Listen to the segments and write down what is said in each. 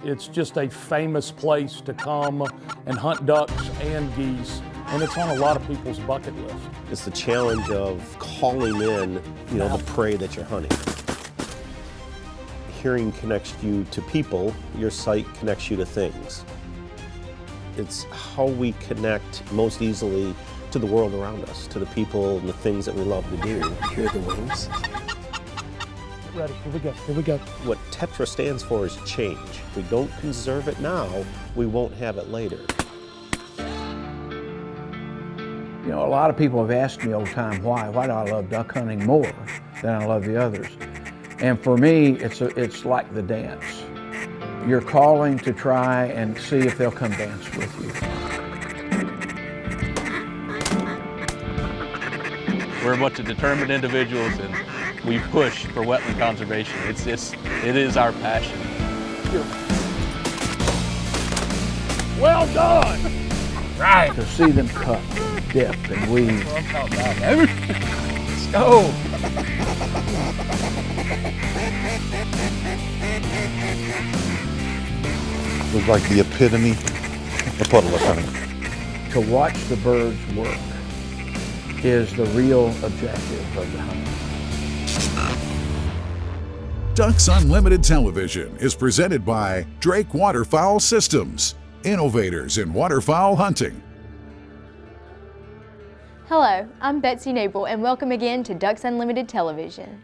It's just a famous place to come and hunt ducks and geese, and it's on a lot of people's bucket list. It's the challenge of calling in, the prey that you're hunting. Hearing connects you to people, your sight connects you to things. It's how we connect most easily to the world around us, to the people and the things that we love to do. Hear the wings? Ready, here we go. What TETRA stands for is change. If we don't conserve it now, we won't have it later. A lot of people have asked me over time, why do I love duck hunting more than I love the others? And for me, it's like the dance. You're calling to try and see if they'll come dance with you. We're a bunch of determined individuals, and we push for wetland conservation. It is our passion. Well done! Right. To see them cut, dip, and weave. Let's go! It was like the epitome of puddle hunting. To watch the birds work is the real objective of the hunt. Ducks Unlimited Television is presented by Drake Waterfowl Systems, innovators in waterfowl hunting. Hello, I'm Betsy Nable, and welcome again to Ducks Unlimited Television.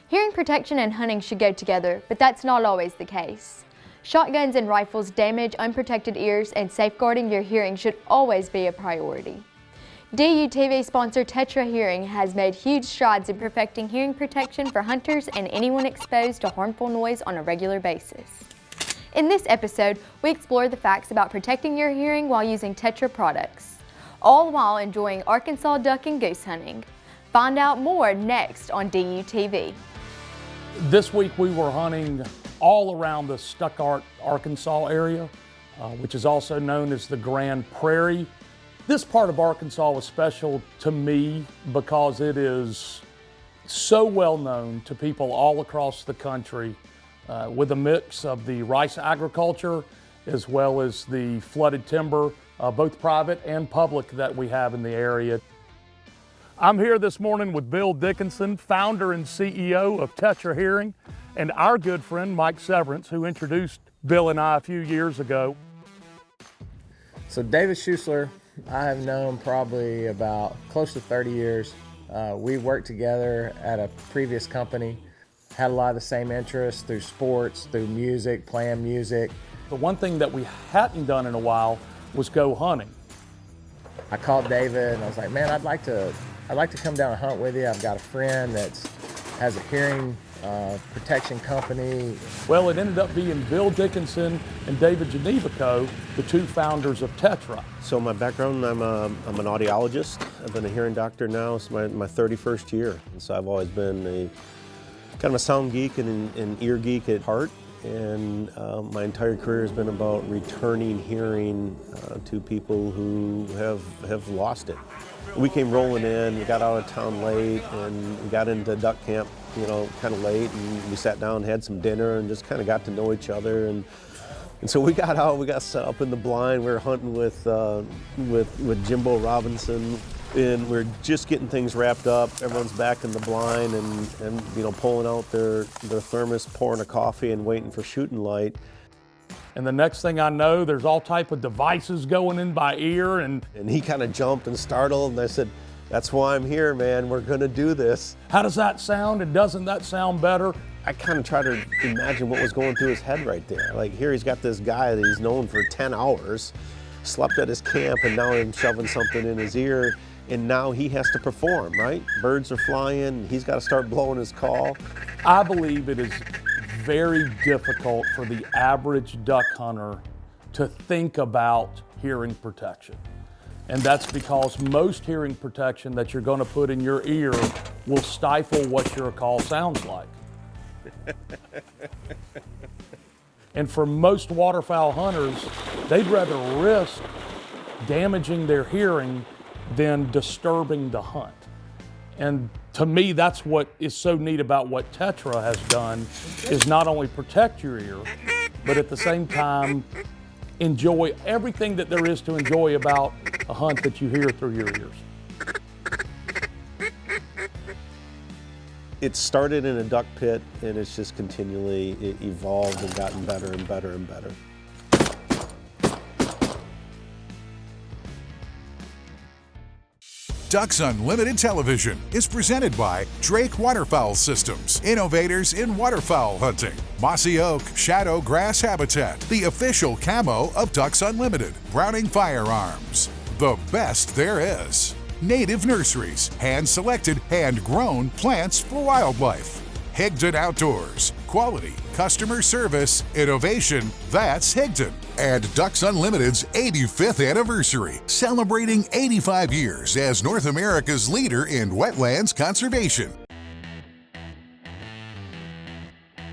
Hearing protection and hunting should go together, but that's not always the case. Shotguns and rifles damage unprotected ears, and safeguarding your hearing should always be a priority. DUTV sponsor Tetra Hearing has made huge strides in perfecting hearing protection for hunters and anyone exposed to harmful noise on a regular basis. In this episode, we explore the facts about protecting your hearing while using Tetra products, all while enjoying Arkansas duck and goose hunting. Find out more next on DUTV. This week we were hunting all around the Stuttgart, Arkansas area, which is also known as the Grand Prairie. This part of Arkansas was special to me because it is so well known to people all across the country with a mix of the rice agriculture as well as the flooded timber, both private and public, that we have in the area. I'm here this morning with Bill Dickinson, founder and CEO of Tetra Hearing, and our good friend Mike Severance, who introduced Bill and I a few years ago. So David Schuessler, I have known probably about close to 30 years. We worked together at a previous company, had a lot of the same interests through sports, through music, playing music. The one thing that we hadn't done in a while was go hunting. I called David and I was like, man, I'd like to come down and hunt with you. I've got a friend that has a hearing protection company. Well, it ended up being Bill Dickinson and David Genevico, the two founders of Tetra. So my background, I'm an audiologist. I've been a hearing doctor now. It's my 31st year. And so I've always been a kind of a sound geek and an ear geek at heart. And my entire career has been about returning hearing to people who have lost it. We came rolling in, we got out of town late, and we got into duck camp, kind of late, and we sat down, had some dinner, and just kind of got to know each other. And so we got out, we got set up in the blind. We were hunting with Jimbo Robinson, and we're just getting things wrapped up. Everyone's back in the blind, and pulling out their thermos, pouring a coffee, and waiting for shooting light. And the next thing I know, there's all type of devices going in by ear. And he kind of jumped and startled, and I said, that's why I'm here, man. We're gonna do this. How does that sound, and doesn't that sound better? I kind of try to imagine what was going through his head right there. Like, here he's got this guy that he's known for 10 hours, slept at his camp, and now I'm shoving something in his ear, and now he has to perform, right? Birds are flying, he's got to start blowing his call. I believe it is very difficult for the average duck hunter to think about hearing protection. And that's because most hearing protection that you're going to put in your ear will stifle what your call sounds like. And for most waterfowl hunters, they'd rather risk damaging their hearing than disturbing the hunt. And to me, that's what is so neat about what Tetra has done, is not only protect your ear, but at the same time, enjoy everything that there is to enjoy about a hunt that you hear through your ears. It started in a duck pit, and it's just continually evolved and gotten better and better and better. Ducks Unlimited Television is presented by Drake Waterfowl Systems, innovators in waterfowl hunting. Mossy Oak Shadow Grass Habitat, the official camo of Ducks Unlimited. Browning Firearms, the best there is. Native Nurseries, hand-selected, hand-grown plants for wildlife. Higdon Outdoors, quality, customer service, innovation, that's Higdon. And Ducks Unlimited's 85th anniversary, celebrating 85 years as North America's leader in wetlands conservation.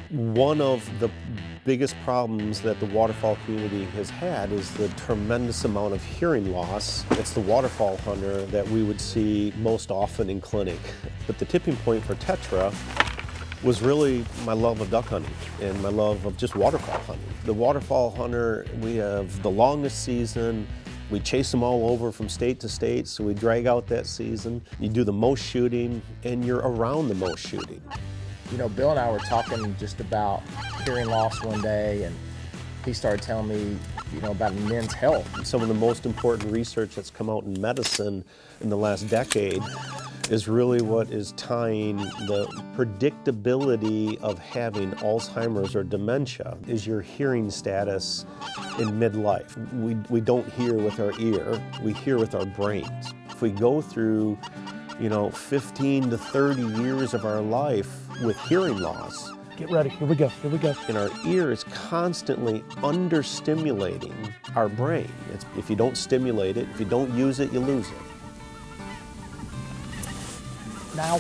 One of the biggest problems that the waterfowl community has had is the tremendous amount of hearing loss. It's the waterfowl hunter that we would see most often in clinic. But the tipping point for Tetra was really my love of duck hunting and my love of just waterfowl hunting. The waterfowl hunter, we have the longest season. We chase them all over from state to state, so we drag out that season. You do the most shooting, and you're around the most shooting. You know, Bill and I were talking just about hearing loss one day, and he started telling me, you know, about men's health. Some of the most important research that's come out in medicine in the last decade is really what is tying the predictability of having Alzheimer's or dementia is your hearing status in midlife. We don't hear with our ear, we hear with our brains. If we go through, you know, 15 to 30 years of our life with hearing loss, Get ready, here we go, here we go. and our ear is constantly understimulating our brain. If you don't stimulate it, if you don't use it, you lose it. Now,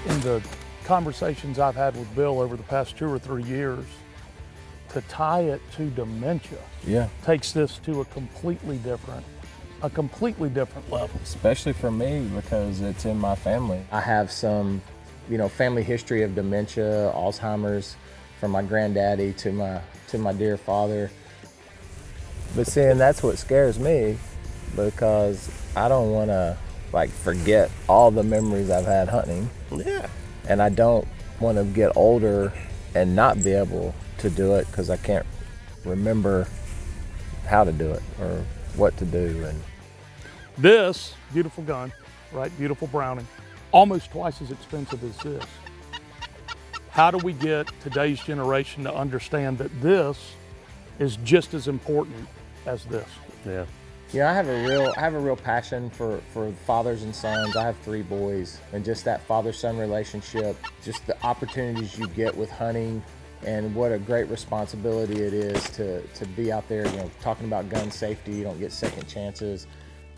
in the conversations I've had with Bill over the past 2 or 3 years, to tie it to dementia takes this to a completely different level. Especially for me because it's in my family. I have some, you know, family history of dementia, Alzheimer's, from my granddaddy to my dear father. But seeing that's what scares me, because I don't want to like forget all the memories I've had hunting. Yeah. And I don't want to get older and not be able to do it because I can't remember how to do it or what to do. And This beautiful gun, right, beautiful Browning, almost twice as expensive as this. How do we get today's generation to understand that this is just as important as this? Yeah. you know, I have a real passion for fathers and sons. I have 3 boys, and just that father-son relationship, just the opportunities you get with hunting, and what a great responsibility it is to be out there, you know, talking about gun safety. You don't get second chances.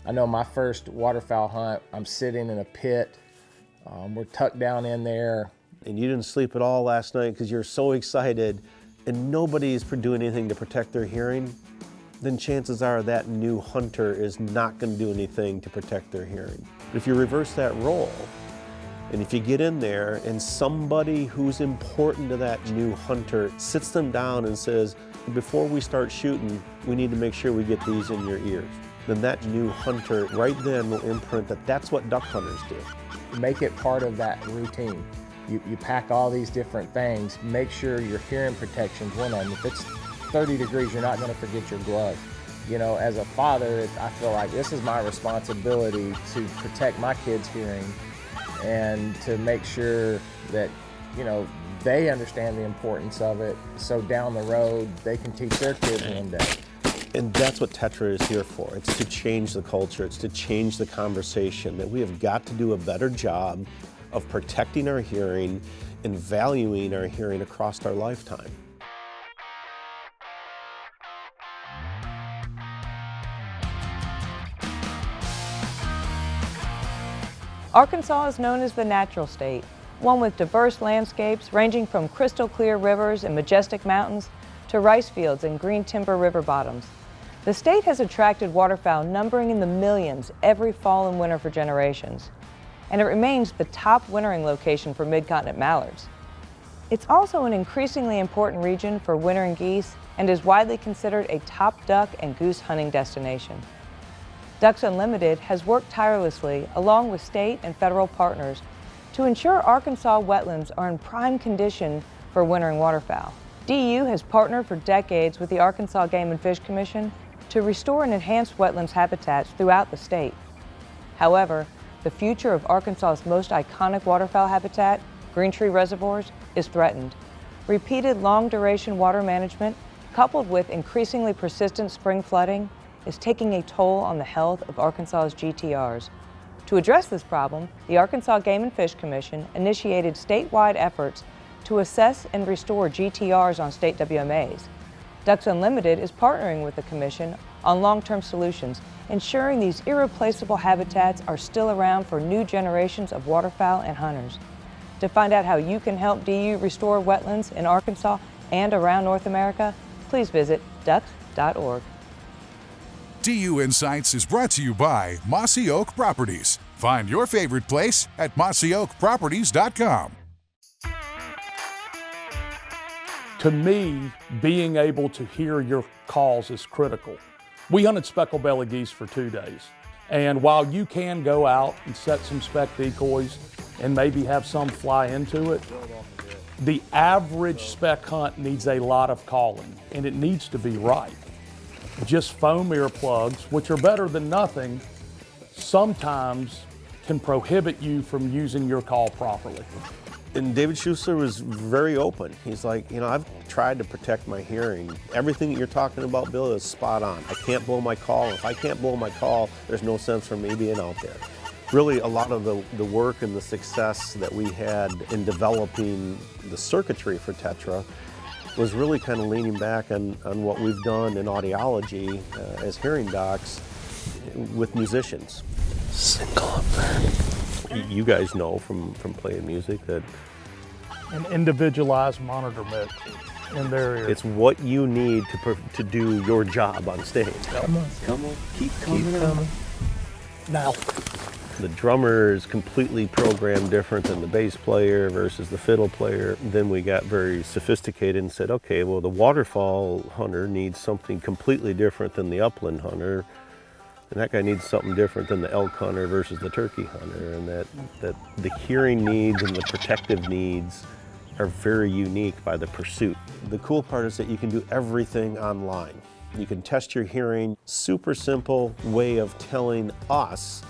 I know my first waterfowl hunt, I'm sitting in a pit. We're tucked down in there. And you didn't sleep at all last night because you're so excited, and nobody's doing anything to protect their hearing, then chances are that new hunter is not going to do anything to protect their hearing. But if you reverse that role, and if you get in there and somebody who's important to that new hunter sits them down and says, before we start shooting, we need to make sure we get these in your ears, then that new hunter right then will imprint that that's what duck hunters do. Make it part of that routine. You pack all these different things. Make sure your hearing protection's one of them. If it's 30 degrees, you're not going to forget your glove. You know, as a father, I feel like this is my responsibility to protect my kids' hearing and to make sure that, you know, they understand the importance of it, so down the road they can teach their kids one day. And that's what Tetra is here for. It's to change the culture. It's to change the conversation, that we have got to do a better job of protecting our hearing and valuing our hearing across our lifetime. Arkansas is known as the natural state, one with diverse landscapes ranging from crystal clear rivers and majestic mountains to rice fields and green timber river bottoms. The state has attracted waterfowl numbering in the millions every fall and winter for generations, and it remains the top wintering location for mid-continent mallards. It's also an increasingly important region for wintering geese and is widely considered a top duck and goose hunting destination. Ducks Unlimited has worked tirelessly along with state and federal partners to ensure Arkansas wetlands are in prime condition for wintering waterfowl. DU has partnered for decades with the Arkansas Game and Fish Commission to restore and enhance wetlands habitats throughout the state. However, the future of Arkansas's most iconic waterfowl habitat, Green Tree Reservoirs, is threatened. Repeated long-duration water management, coupled with increasingly persistent spring flooding, is taking a toll on the health of Arkansas's GTRs. To address this problem, the Arkansas Game and Fish Commission initiated statewide efforts to assess and restore GTRs on state WMAs. Ducks Unlimited is partnering with the Commission on long-term solutions, ensuring these irreplaceable habitats are still around for new generations of waterfowl and hunters. To find out how you can help DU restore wetlands in Arkansas and around North America, please visit ducks.org. DU Insights is brought to you by Mossy Oak Properties. Find your favorite place at mossyoakproperties.com. To me, being able to hear your calls is critical. We hunted speckled-belly geese for 2 days. And while you can go out and set some speck decoys and maybe have some fly into it, the average speck hunt needs a lot of calling, and it needs to be right. Just foam earplugs, which are better than nothing, sometimes can prohibit you from using your call properly. And David Schuessler was very open. He's like, you know, I've tried to protect my hearing. Everything that you're talking about, Bill, is spot on. I can't blow my call. If I can't blow my call, there's no sense for me being out there. Really, a lot of the work and the success that we had in developing the circuitry for Tetra was really kind of leaning back on what we've done in audiology as hearing docs with musicians. Single up there. You guys know from playing music that An individualized monitor mix in their ear. it's what you need to do your job on stage. Come on, keep coming. Now. The drummer is completely programmed different than the bass player versus the fiddle player. Then we got very sophisticated and said, okay, well, the waterfall hunter needs something completely different than the upland hunter. And that guy needs something different than the elk hunter versus the turkey hunter. And that the hearing needs and the protective needs are very unique by the pursuit. The cool part is that you can do everything online. You can test your hearing. Super simple way of telling us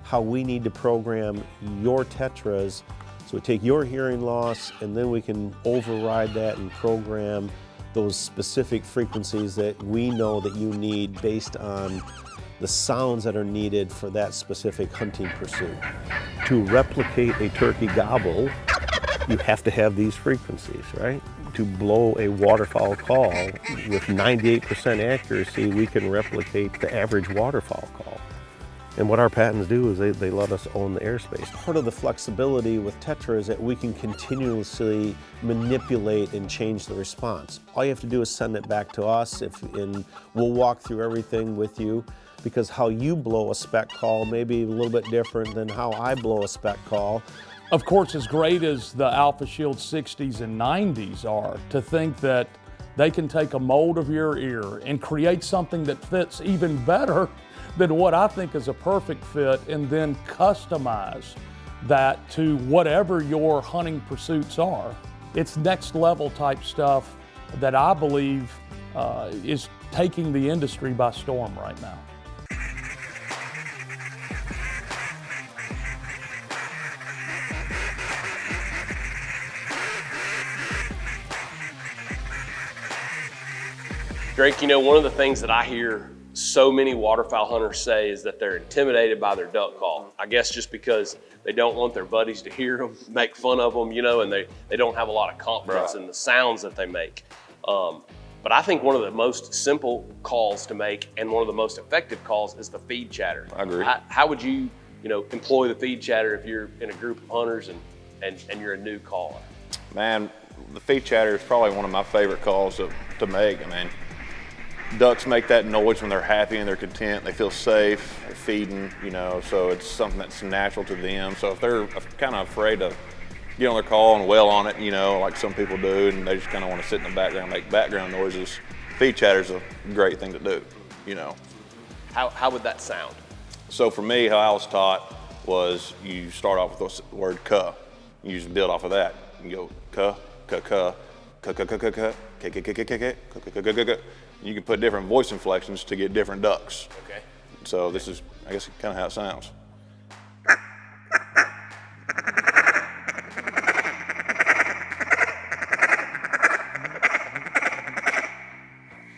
how we need to program your Tetras. So we take your hearing loss and then we can override that and program those specific frequencies that we know that you need based on the sounds that are needed for that specific hunting pursuit. To replicate a turkey gobble, you have to have these frequencies, right? To blow a waterfowl call with 98% accuracy, we can replicate the average waterfowl call. And what our patents do is they let us own the airspace. Part of the flexibility with Tetra is that we can continuously manipulate and change the response. All you have to do is send it back to us, and we'll walk through everything with you, because how you blow a spec call may be a little bit different than how I blow a spec call. Of course, as great as the Alpha Shield 60s and 90s are, to think that they can take a mold of your ear and create something that fits even better than what I think is a perfect fit, and then customize that to whatever your hunting pursuits are. It's next level type stuff that I believe is taking the industry by storm right now. Drake, you know, one of the things that I hear so many waterfowl hunters say is that they're intimidated by their duck call. I guess just because they don't want their buddies to hear them, make fun of them, you know, and they don't have a lot of confidence in the sounds that they make. But I think one of the most simple calls to make and one of the most effective calls is the feed chatter. I agree. How would you employ the feed chatter if you're in a group of hunters and you're a new caller? Man, the feed chatter is probably one of my favorite calls to make. I mean, ducks make that noise when they're happy and they're content. They feel safe, they're feeding, so it's something that's natural to them. So if they're kind of afraid to get on their call and wail on it, you know, like some people do, and they just kind of want to sit in the background, make background noises. Feed chatter is a great thing to do, you know. How would that sound? So for me, how I was taught was you start off with the word "cuh." You just build off of that. You go "cuh, cuh, cuh, cuh, cuh, cuh, cuh, cuh, cuh, cuh, cuh, cuh, cuh, cuh, cuh, cuh." You can put different voice inflections to get different ducks. Okay. So this is, I guess, kind of how it sounds.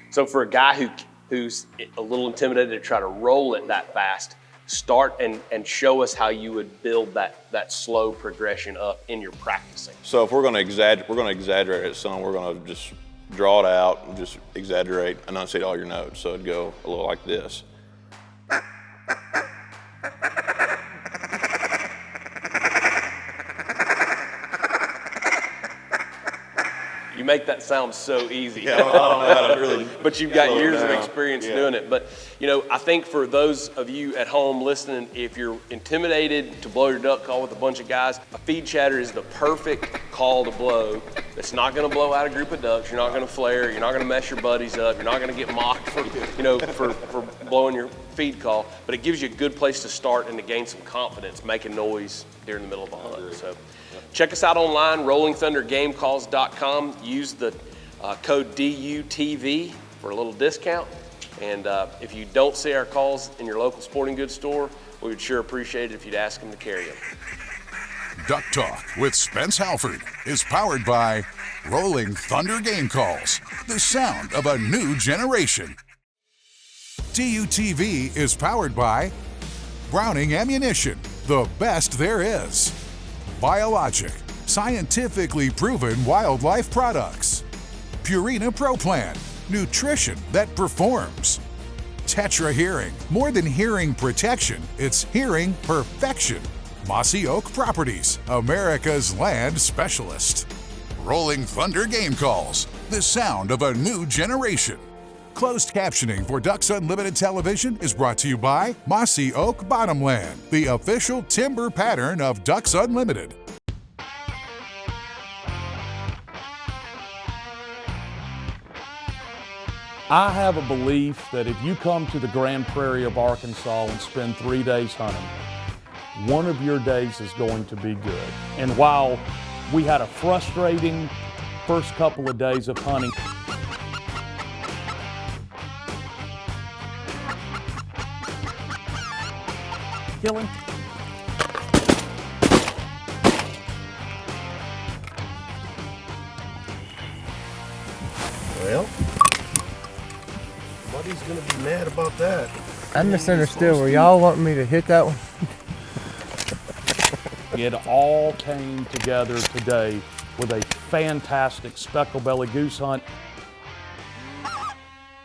So for a guy who's a little intimidated to try to roll it that fast, start and show us how you would build that slow progression up in your practicing. So if we're going to exaggerate it some. We're going to just draw it out and just exaggerate, enunciate all your notes. So it'd go a little like this. You make that sound so easy. Yeah, I don't know how to really but you've got years of experience doing it. But you know, I think for those of you at home listening, if you're intimidated to blow your duck call with a bunch of guys, a feed chatter is the perfect call to blow. It's not going to blow out a group of ducks. You're not going to flare. You're not going to mess your buddies up. You're not going to get mocked for, you know, for blowing your feed call. But it gives you a good place to start and to gain some confidence making noise during the middle of a hunt. So. Check us out online, rollingthundergamecalls.com. Use the code DUTV for a little discount. And if you don't see our calls in your local sporting goods store, we would sure appreciate it if you'd ask them to carry them. Duck Talk with Spence Halford is powered by Rolling Thunder Game Calls, the sound of a new generation. DUTV is powered by Browning Ammunition, the best there is. Biologic, scientifically proven wildlife products. Purina Pro Plan, nutrition that performs. Tetra Hearing, more than hearing protection, it's hearing perfection. Mossy Oak Properties, America's land specialist. Rolling Thunder Game Calls, the sound of a new generation. Closed captioning for Ducks Unlimited Television is brought to you by Mossy Oak Bottomland, the official timber pattern of Ducks Unlimited. I have a belief that if you come to the Grand Prairie of Arkansas and spend 3 days hunting, one of your days is going to be good. And while we had a frustrating first couple of days of hunting, kill him. Well, Buddy's gonna be mad about that. I misunderstood. Were y'all wanting me to hit that one? It all came together today with a fantastic speckled belly goose hunt.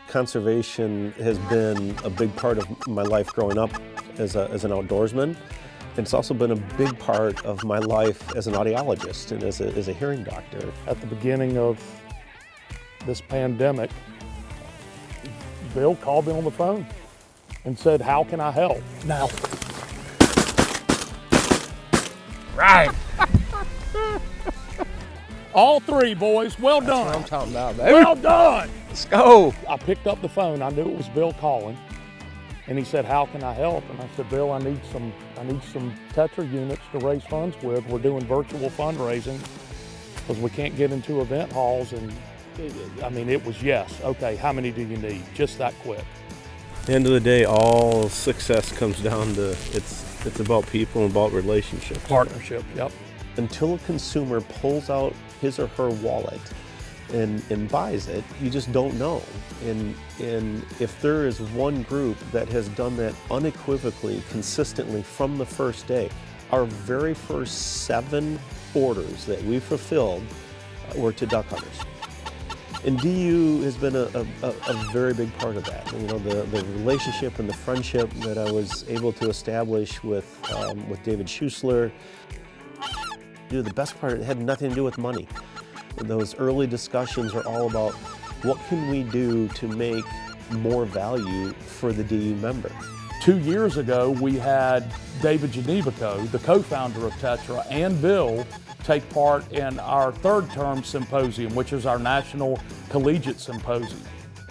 Conservation has been a big part of my life growing up as an outdoorsman. And it's also been a big part of my life as an audiologist and as a hearing doctor. At the beginning of this pandemic, Bill called me on the phone and said, "How can I help?" Now, right. All three, boys. Well done. That's what I'm talking about, baby. Well done. Let's go. I picked up the phone. I knew it was Bill calling, and he said, "How can I help?" And I said, "Bill, I need some Tetra units to raise funds with. We're doing virtual fundraising because we can't get into event halls." And I mean, it was yes. Okay, how many do you need? Just that quick. At the end of the day, all success comes down to it's about people and about relationships. Partnership, yep. Until a consumer pulls out his or her wallet and buys it, you just don't know. And if there is one group that has done that unequivocally, consistently from the first day, our very first 7 orders that we fulfilled were to duck hunters. And DU has been a very big part of that. You know, the relationship and the friendship that I was able to establish with David Schuessler. Dude, the best part, it had nothing to do with money. Those early discussions are all about what can we do to make more value for the DU member. 2 years ago, we had David Genevico, the co-founder of Tetra, and Bill take part in our third term symposium, which is our National Collegiate Symposium.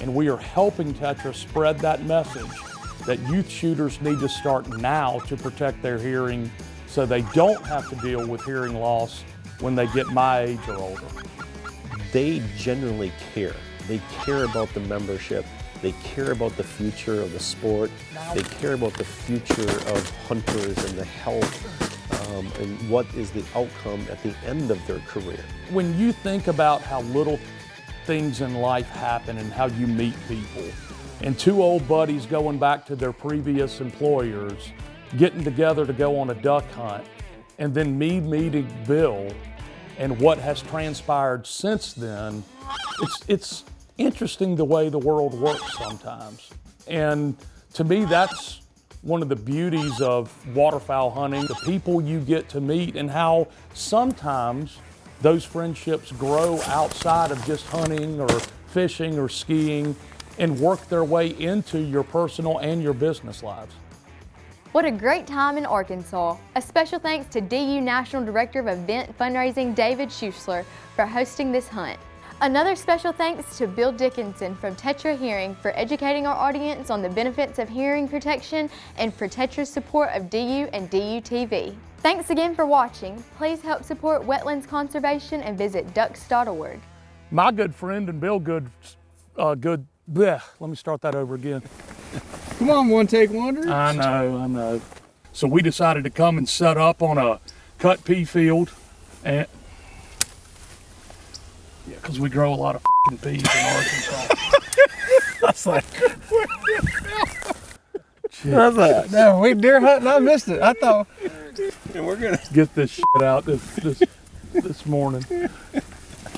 And we are helping Tetra spread that message that youth shooters need to start now to protect their hearing so they don't have to deal with hearing loss when they get my age or older. They genuinely care. They care about the membership. They care about the future of the sport. They care about the future of hunters and the health and what is the outcome at the end of their career. When you think about how little things in life happen and how you meet people, and two old buddies going back to their previous employers, getting together to go on a duck hunt, and then me meeting Bill and what has transpired since then, it's interesting the way the world works sometimes. And to me, that's one of the beauties of waterfowl hunting, the people you get to meet and how sometimes those friendships grow outside of just hunting or fishing or skiing and work their way into your personal and your business lives. What a great time in Arkansas. A special thanks to DU National Director of Event Fundraising, David Schuessler, for hosting this hunt. Another special thanks to Bill Dickinson from Tetra Hearing for educating our audience on the benefits of hearing protection and for Tetra's support of DU and DU TV. Thanks again for watching. Please help support wetlands conservation and visit ducks.org. My good friend and Bill let me start that over again. Come on, one take wonder. I know. So we decided to come and set up on a cut pea field, and yeah, because we grow a lot of f***ing peas in Arkansas. That's like, no, we deer hunting. I missed it. I thought, and we're gonna get this shit out this morning.